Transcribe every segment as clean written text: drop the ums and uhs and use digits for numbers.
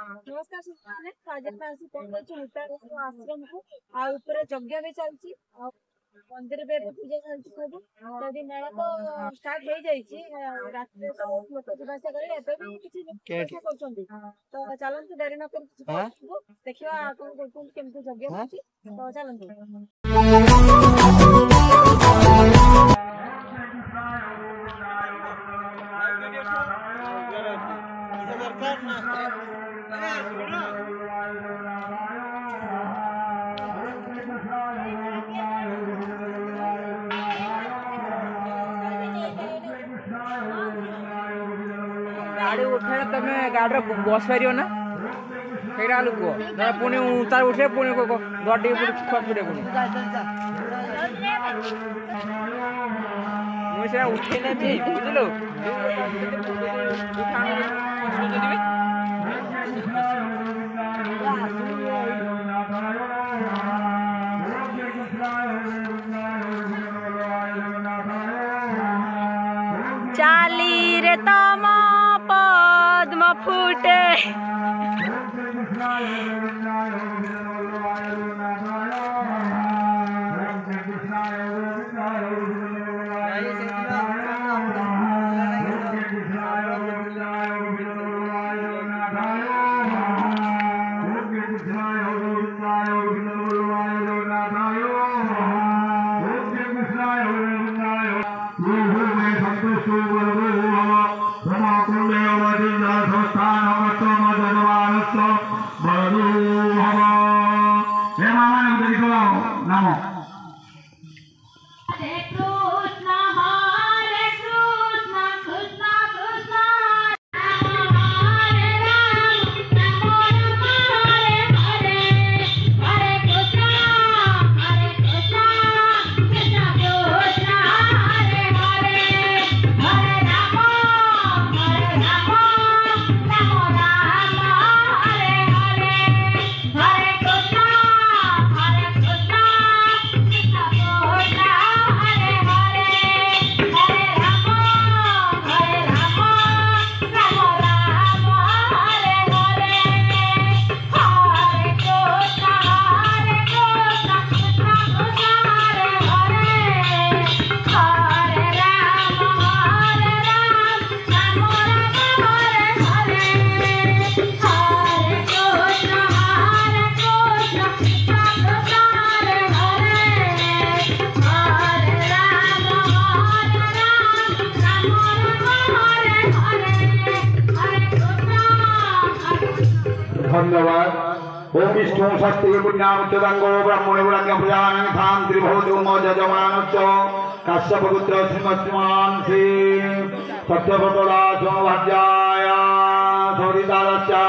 नमस्कार सुनने आज मैं आसी पहुंची मुक्तार आश्रम को आ ऊपर यज्ञ भी चलची मंदिर पे पूजा चलची सब तभी मेला तो स्टार्ट हो जाईची रात रे तो लोक जिवासा करे एबे भी किछि लोक करछंती तो चलंतु देरी न कर देखिवा कोन कोन केमति यज्ञ होची तो चलंतु गाड़ी उठे तमे गाड़ी बस पार ना फेरा लोक पुणी तार उठे पुणी गड्डी खसुरे पुणी मुझे उठे नहीं बुझल चाली रे तम पद्म फुटे धन्यवाद ओम विष्णु शक्ति पुण्याम चदंगो ब्रह्मणे बुरंग प्रजानन थाम त्रिभुवनम जजमानच्च कश्यप पुत्र श्रीमत्मान श्री सत्यव्रतदा सौभाग्याय सौरितारस्य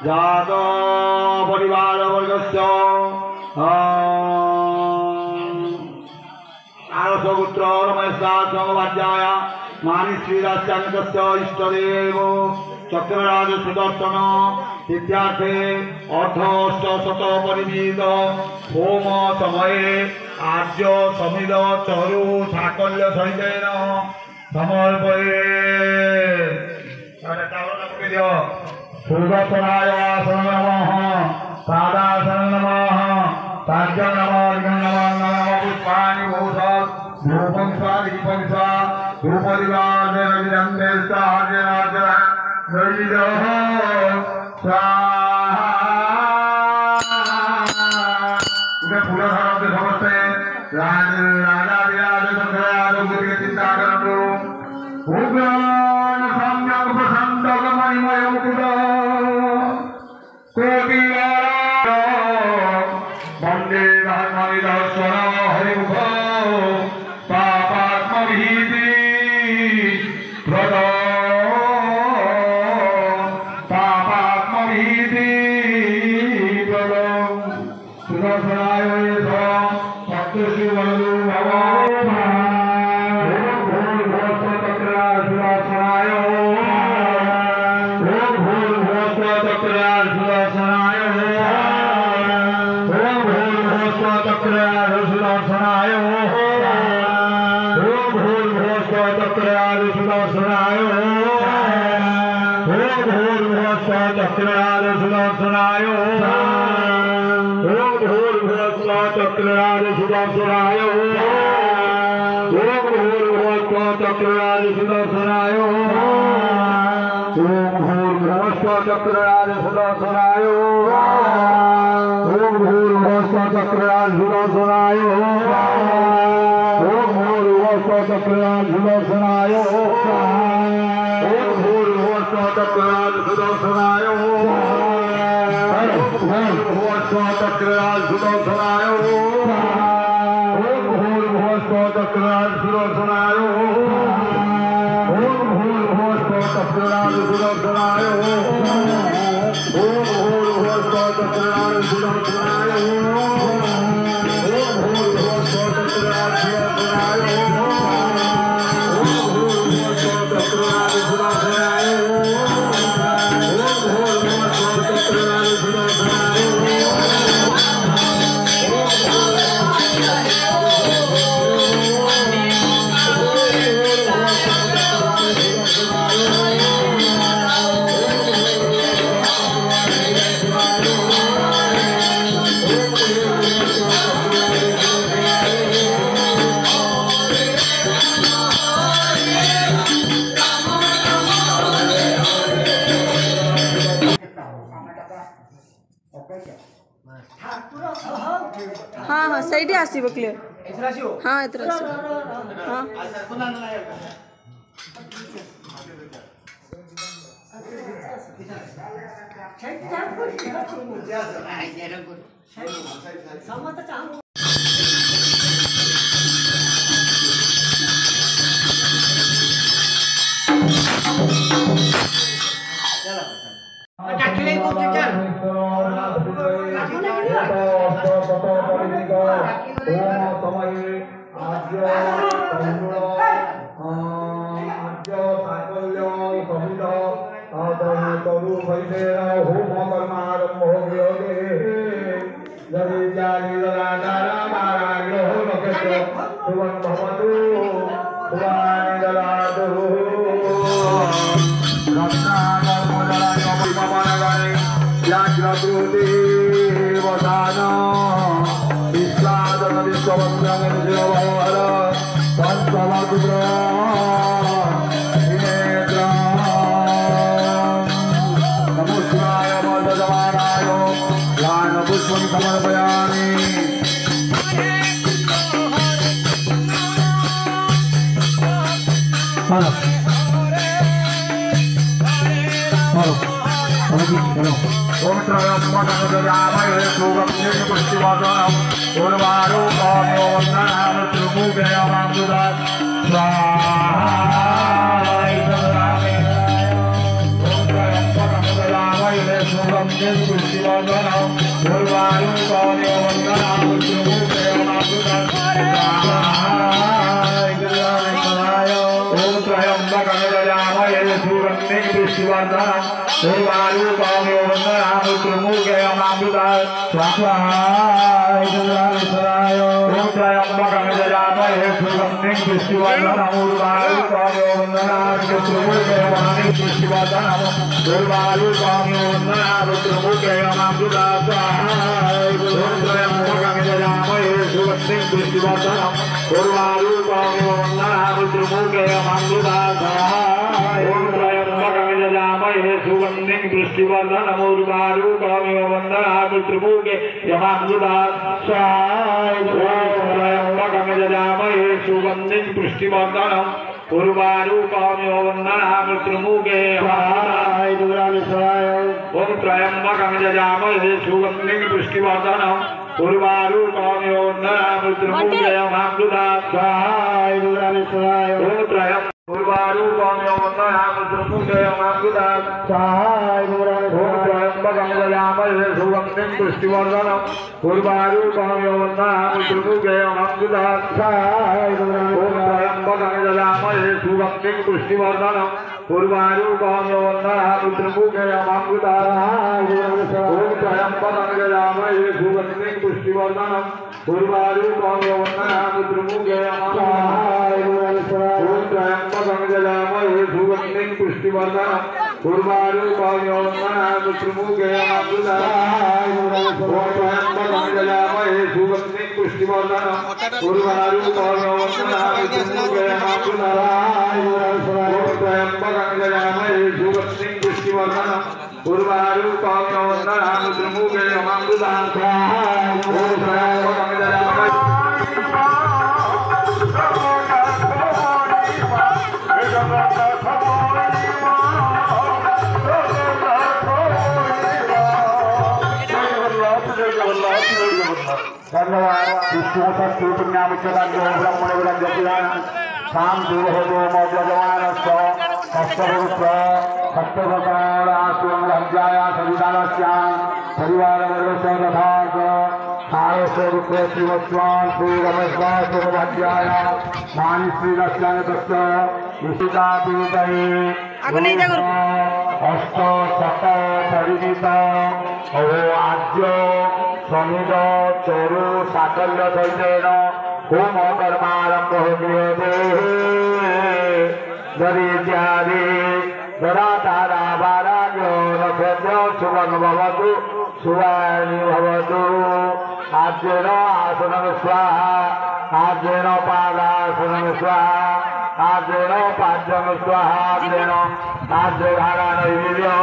जात परिवार वर्गस्य आरसपुत्र रमेशदास सौभाग्याय मानि श्रीराष्ट्रांकस्य इष्टदेव चक्रराज सुदर्शन सिद्धार्थे अर्धष्टशत परिमित होम समये आर्य समिद चरु साकल्य सहितेन समर्पये सुदर्शनाय आसन नमः पादासन नमः ताज्य नमः नमः पुष्पाणि भूषत् धूपं स्वा दीपं स्वा धूपदिवार चक्र चक्रराज सुदर्शनाय ओम भूर्भुवस्व चक्रराज सुदर्शनाय ओम भूर्भुवस्व चक्रराज सुदर्शनाय ओम भूर्भुवस्व चक्रराज सुदर्शनाय ओम भूर्भुवस्व चक्रराज सुदर्शनाय ओम भूर्भुवस्व चक्रराज सुदर्शनाय ओम भूर्भुवस्व चक्रराज सुदर्शनाय ओम भूर्भुवस्व चक्रराज सुदर्शनाय ओम भूर्भुवस्व चक्रराज सुदर्शनाय ओम भूर्भुवस्व चक्रराज सुदर्शनाय ओम भूर्भुवस्व चक्रराज सुदर्शनाय ओम भूर्भुवस्व चक्रराज सुदर्शनाय ओम भूर्भुवस्व चक्रराज सुदर्शनाय ओम भूर्भुवस्व चक्रराज सुदर्शनाय हाँ हाँ सही आसो क्लीयर हाँ एथर आसो हाँ Urvaru Pavyomanam Trumukayamambuda Votayambagamidayamahe Sugandhi Pushtivardhanam Urvaru Pavyomanam Trumukayamambuda Votayambagamidayamahe Sugandhi Pushtivardhanam Urvaru Pavyomanam Trumukayamambuda Votayambagamidayamahe धन्यवाद विष्णु पुण्यामुच्यताग्यो ब्रह्मणे विरञ्जतियान शाम दूरहोदो मौर्यजमानस्य कष्टभुक्ष सत्यभकारास्वं राज्याय सविधानस्यां परिवारवर्गस्य तथाच सारस्वरूपे श्रीवत्स्वान् श्रीरमेश्वरस्वभाग्याय मानिश्रीदस्याय तस्य विशितापीतये अष्ट शत परिमित अहो आद्य समिद चरु साकल्य सैतेन होम कर्मारंभ क्रियते दरिद्यादि दरातारा वाराग्यो नक्षत्र सुवर्ण भवतु सुवर्णी भवतु आद्येन आसनं स्वाहा आद्येन पादासनं स्वाहा आद्येन पाद्यं स्वाहा आद्येन आद्यधारा नैवेद्यं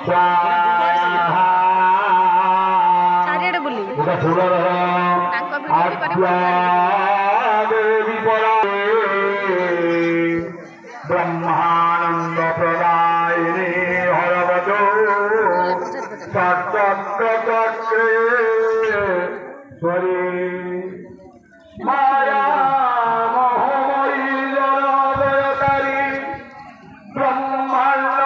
स्वाहा ब्रह्मानंद प्रदायिनी हरवतो स्वरी माया मोहमयी जलदयकारी ब्रह्मांड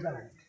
Sorry.